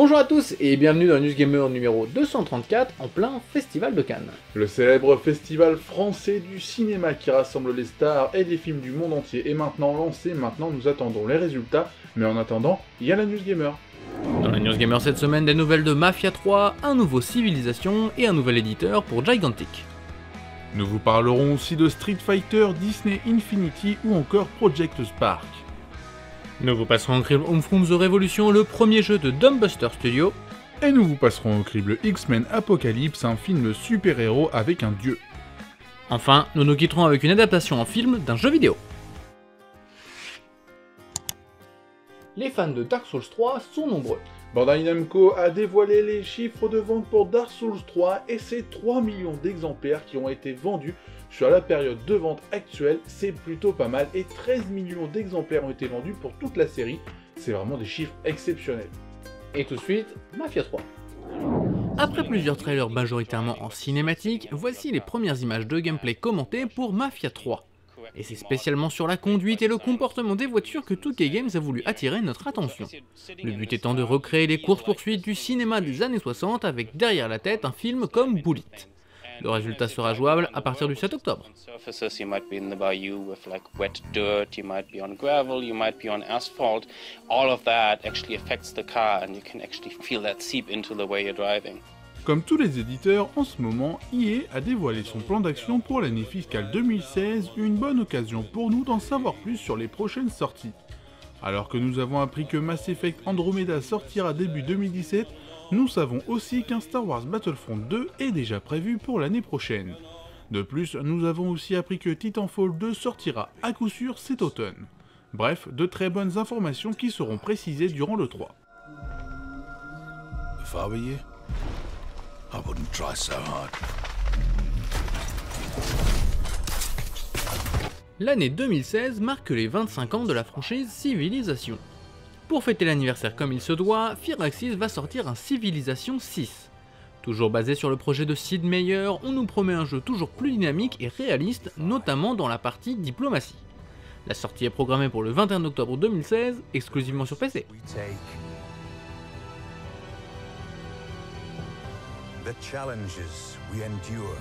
Bonjour à tous et bienvenue dans News Gamer numéro 234 en plein Festival de Cannes. Le célèbre festival français du cinéma qui rassemble les stars et les films du monde entier est maintenant lancé, maintenant nous attendons les résultats, mais en attendant, il y a la News Gamer. Dans la News Gamer cette semaine, des nouvelles de Mafia 3, un nouveau Civilization et un nouvel éditeur pour Gigantic. Nous vous parlerons aussi de Street Fighter, Disney Infinity ou encore Project Spark. Nous vous passerons au crible Home from the Revolution, le premier jeu de Dumbbuster Studio. Et nous vous passerons au crible X-Men Apocalypse, un film super-héros avec un dieu. Enfin, nous nous quitterons avec une adaptation en film d'un jeu vidéo. Les fans de Dark Souls 3 sont nombreux. Bandai Namco a dévoilé les chiffres de vente pour Dark Souls 3 et c'est 3 millions d'exemplaires qui ont été vendus sur la période de vente actuelle, c'est plutôt pas mal, et 13 millions d'exemplaires ont été vendus pour toute la série, c'est vraiment des chiffres exceptionnels. Et tout de suite, Mafia 3. Après plusieurs trailers majoritairement en cinématique, voici les premières images de gameplay commentées pour Mafia 3. Et c'est spécialement sur la conduite et le comportement des voitures que 2K Games a voulu attirer notre attention. Le but étant de recréer les courses-poursuites du cinéma des années 60 avec derrière la tête un film comme Bullet. Le résultat sera jouable à partir du 7 octobre. Comme tous les éditeurs, en ce moment, EA a dévoilé son plan d'action pour l'année fiscale 2016, une bonne occasion pour nous d'en savoir plus sur les prochaines sorties. Alors que nous avons appris que Mass Effect Andromeda sortira début 2017, nous savons aussi qu'un Star Wars Battlefront 2 est déjà prévu pour l'année prochaine. De plus, nous avons aussi appris que Titanfall 2 sortira à coup sûr cet automne. Bref, de très bonnes informations qui seront précisées durant le 3. If I were you, I wouldn't try so hard. L'année 2016 marque les 25 ans de la franchise Civilization. Pour fêter l'anniversaire comme il se doit, Firaxis va sortir un Civilization 6. Toujours basé sur le projet de Sid Meier, on nous promet un jeu toujours plus dynamique et réaliste, notamment dans la partie diplomatie. La sortie est programmée pour le 21 octobre 2016, exclusivement sur PC. The challenges we endure.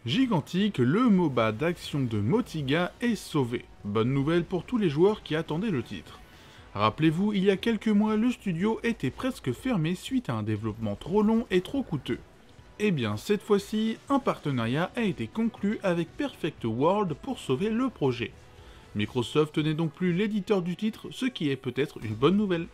Gigantic, le MOBA d'action de Motiga est sauvé. Bonne nouvelle pour tous les joueurs qui attendaient le titre. Rappelez-vous, il y a quelques mois, le studio était presque fermé suite à un développement trop long et trop coûteux. Eh bien, cette fois-ci, un partenariat a été conclu avec Perfect World pour sauver le projet. Microsoft n'est donc plus l'éditeur du titre, ce qui est peut-être une bonne nouvelle.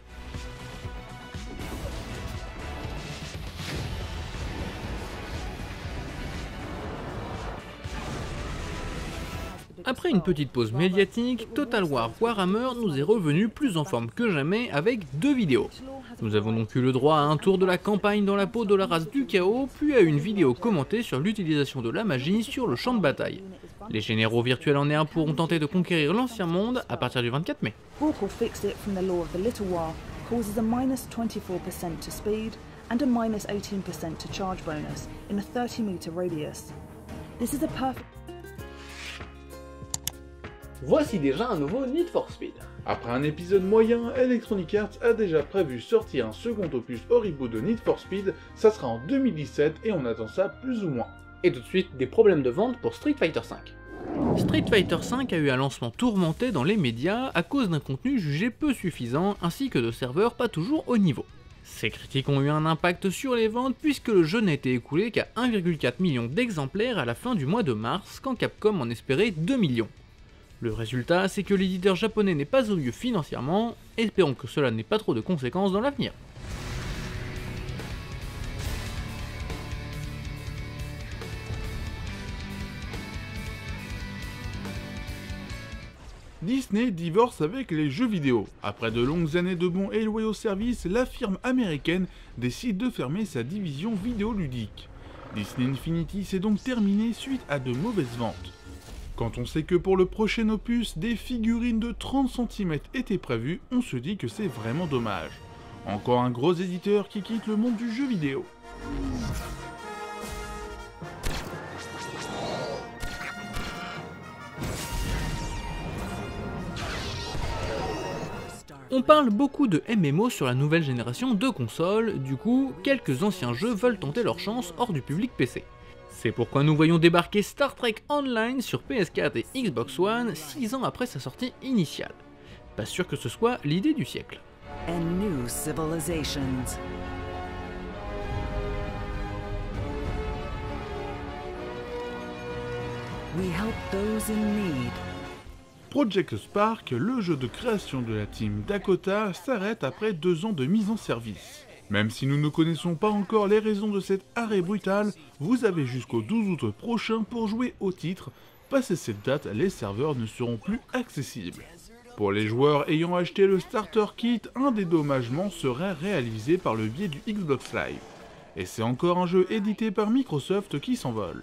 Après une petite pause médiatique, Total War Warhammer nous est revenu plus en forme que jamais avec 2 vidéos. Nous avons donc eu le droit à un tour de la campagne dans la peau de la race du chaos, puis à une vidéo commentée sur l'utilisation de la magie sur le champ de bataille. Les généraux virtuels en air pourront tenter de conquérir l'ancien monde à partir du 24 mai. Vorpal fixed it from the law of the Little War, causes a -24% to speed and a -18% to charge bonus in a 30-meter radius. This is a perfect... Voici déjà un nouveau Need for Speed. Après un épisode moyen, Electronic Arts a déjà prévu sortir un second opus au reboot de Need for Speed, ça sera en 2017 et on attend ça plus ou moins. Et tout de suite, des problèmes de vente pour Street Fighter V. Street Fighter V a eu un lancement tourmenté dans les médias à cause d'un contenu jugé peu suffisant ainsi que de serveurs pas toujours au niveau. Ces critiques ont eu un impact sur les ventes puisque le jeu n'a été écoulé qu'à 1,4 million d'exemplaires à la fin du mois de mars quand Capcom en espérait 2 millions. Le résultat, c'est que l'éditeur japonais n'est pas au mieux financièrement, espérons que cela n'ait pas trop de conséquences dans l'avenir. Disney divorce avec les jeux vidéo. Après de longues années de bons et loyaux services, la firme américaine décide de fermer sa division vidéoludique. Disney Infinity s'est donc terminé suite à de mauvaises ventes. Quand on sait que pour le prochain opus, des figurines de 30 cm étaient prévues, on se dit que c'est vraiment dommage. Encore un gros éditeur qui quitte le monde du jeu vidéo. On parle beaucoup de MMO sur la nouvelle génération de consoles, du coup, quelques anciens jeux veulent tenter leur chance hors du public PC. C'est pourquoi nous voyons débarquer Star Trek Online sur PS4 et Xbox One 6 ans après sa sortie initiale. Pas sûr que ce soit l'idée du siècle. And new civilizations. We help those in need. Project Spark, le jeu de création de la team Dakota, s'arrête après 2 ans de mise en service. Même si nous ne connaissons pas encore les raisons de cet arrêt brutal, vous avez jusqu'au 12 août prochain pour jouer au titre. Passé cette date, les serveurs ne seront plus accessibles. Pour les joueurs ayant acheté le Starter Kit, un dédommagement serait réalisé par le biais du Xbox Live. Et c'est encore un jeu édité par Microsoft qui s'envole.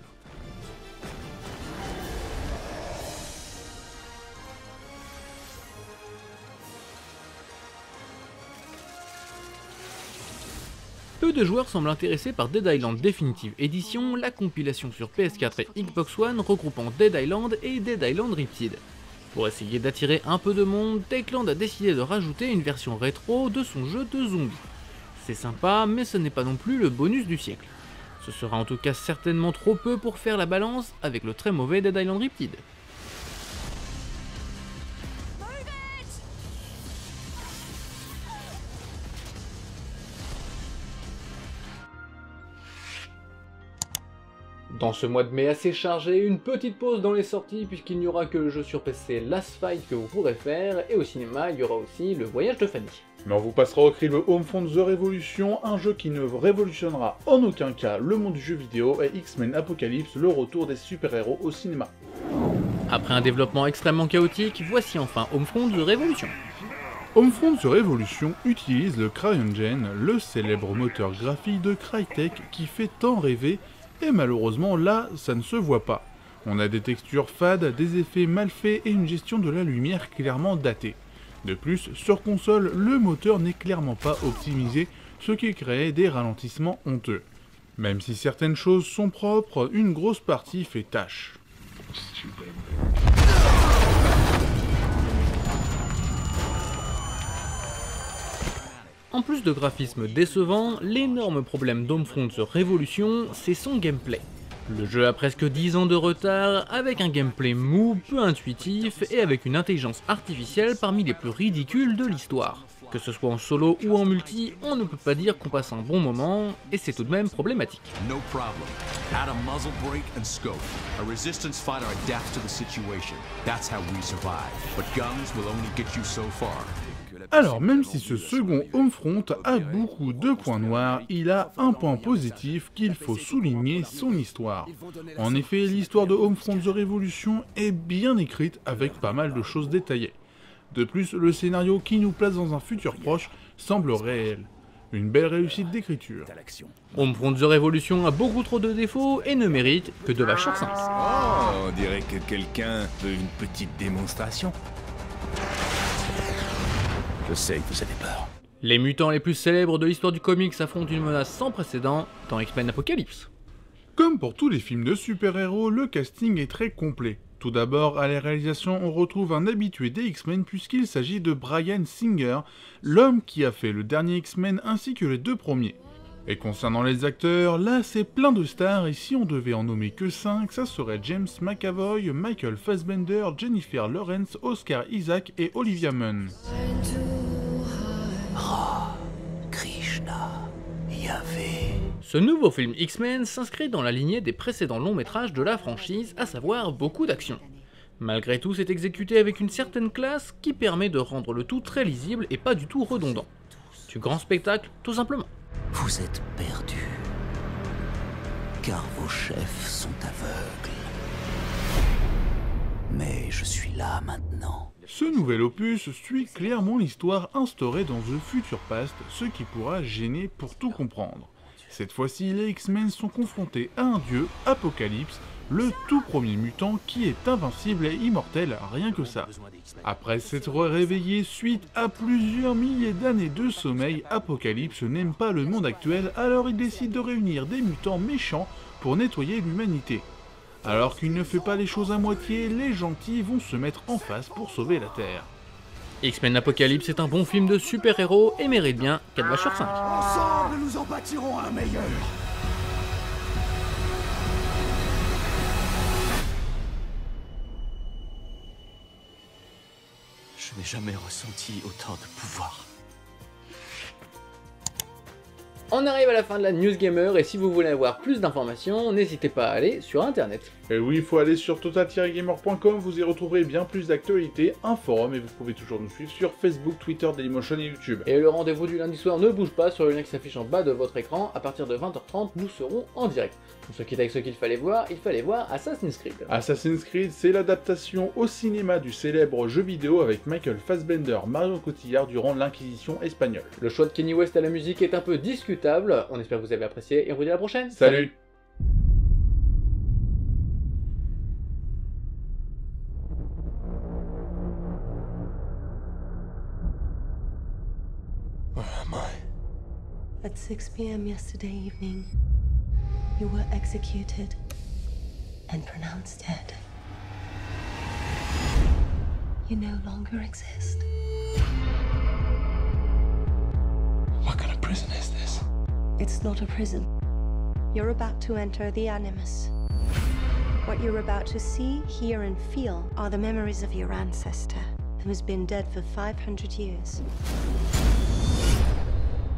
Peu de joueurs semblent intéressés par Dead Island Definitive Edition, la compilation sur PS4 et Xbox One regroupant Dead Island et Dead Island Riptide. Pour essayer d'attirer un peu de monde, Techland a décidé de rajouter une version rétro de son jeu de zombies. C'est sympa, mais ce n'est pas non plus le bonus du siècle. Ce sera en tout cas certainement trop peu pour faire la balance avec le très mauvais Dead Island Riptide. Dans ce mois de mai assez chargé, une petite pause dans les sorties puisqu'il n'y aura que le jeu sur PC Last Fight que vous pourrez faire, et au cinéma il y aura aussi Le Voyage de Fanny. Mais on vous passera au crible Homefront The Revolution, un jeu qui ne révolutionnera en aucun cas le monde du jeu vidéo, et X-Men Apocalypse, le retour des super-héros au cinéma. Après un développement extrêmement chaotique, voici enfin Homefront The Revolution. Homefront The Revolution utilise le CryEngine, le célèbre moteur graphique de Crytek qui fait tant rêver. Et malheureusement là, ça ne se voit pas. On a des textures fades, des effets mal faits et une gestion de la lumière clairement datée. De plus, sur console, le moteur n'est clairement pas optimisé, ce qui crée des ralentissements honteux. Même si certaines choses sont propres, une grosse partie fait tâche. En plus de graphismes décevants, l'énorme problème d'Homefront The Revolution, c'est son gameplay. Le jeu a presque 10 ans de retard, avec un gameplay mou, peu intuitif, et avec une intelligence artificielle parmi les plus ridicules de l'histoire. Que ce soit en solo ou en multi, on ne peut pas dire qu'on passe un bon moment, et c'est tout de même problématique. No problem. Add a muzzle brake and scope. A resistance fighter adapts to the situation. That's how we survive. But guns will only get you so far. Alors même si ce second Homefront a beaucoup de points noirs, il a un point positif qu'il faut souligner, son histoire. En effet, l'histoire de Homefront The Revolution est bien écrite avec pas mal de choses détaillées. De plus, le scénario qui nous place dans un futur proche semble réel. Une belle réussite d'écriture. Homefront The Revolution a beaucoup trop de défauts et ne mérite que de la chance. Oh, on dirait que quelqu'un veut une petite démonstration. Je sais que vous avez peur. Les mutants les plus célèbres de l'histoire du comics affrontent une menace sans précédent dans X-Men Apocalypse. Comme pour tous les films de super-héros, le casting est très complet. Tout d'abord, à la réalisation, on retrouve un habitué des X-Men puisqu'il s'agit de Bryan Singer, l'homme qui a fait le dernier X-Men ainsi que les 2 premiers. Et concernant les acteurs, là c'est plein de stars et si on devait en nommer que 5, ça serait James McAvoy, Michael Fassbender, Jennifer Lawrence, Oscar Isaac et Olivia Munn. Krishna, Yahvé. Ce nouveau film X-Men s'inscrit dans la lignée des précédents longs métrages de la franchise, à savoir beaucoup d'action. Malgré tout, c'est exécuté avec une certaine classe qui permet de rendre le tout très lisible et pas du tout redondant. Du grand spectacle, tout simplement. Vous êtes perdus, car vos chefs sont aveugles. Mais je suis là maintenant. Ce nouvel opus suit clairement l'histoire instaurée dans The Future Past, ce qui pourra gêner pour tout comprendre. Cette fois-ci, les X-Men sont confrontés à un dieu, Apocalypse, le tout premier mutant qui est invincible et immortel, rien que ça. Après s'être réveillé suite à plusieurs milliers d'années de sommeil, Apocalypse n'aime pas le monde actuel, alors il décide de réunir des mutants méchants pour nettoyer l'humanité. Alors qu'il ne fait pas les choses à moitié, les gentils vont se mettre en face pour sauver la Terre. X-Men Apocalypse est un bon film de super-héros et mérite bien 4 vaches sur 5. Ensemble, nous en bâtirons un meilleur. Je n'ai jamais ressenti autant de pouvoir. On arrive à la fin de la News Gamer et si vous voulez avoir plus d'informations, n'hésitez pas à aller sur internet. Et oui, il faut aller sur total-gamer.com, vous y retrouverez bien plus d'actualités, un forum et vous pouvez toujours nous suivre sur Facebook, Twitter, Dailymotion et YouTube. Et le rendez-vous du lundi soir ne bouge pas sur le lien qui s'affiche en bas de votre écran, à partir de 20h30 nous serons en direct. On se quitte avec ce qu'il fallait voir Assassin's Creed. Assassin's Creed, c'est l'adaptation au cinéma du célèbre jeu vidéo avec Michael Fassbender, Marion Cotillard durant l'Inquisition espagnole. Le choix de Kanye West à la musique est un peu discutable, on espère que vous avez apprécié et on vous dit à la prochaine. Salut. Where am I? At 6 p.m. yesterday evening, you were executed and pronounced dead. You no longer exist. What kind of prison is this? It's not a prison. You're about to enter the Animus. What you're about to see, hear, and feel are the memories of your ancestor, who's been dead for 500 years.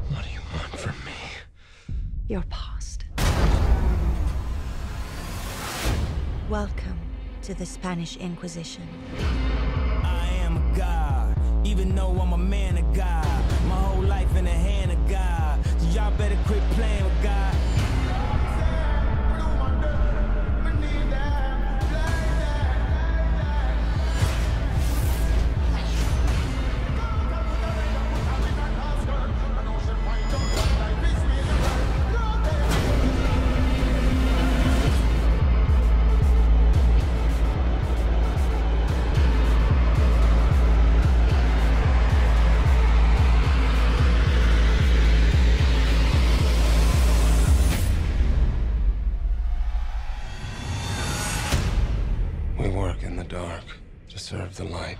What do you want from me? Your past. Welcome to the Spanish Inquisition. I am a god, even though I'm a man of God. My whole life in the hand of God. So y'all better quit playing with God. We work in the dark to serve the light.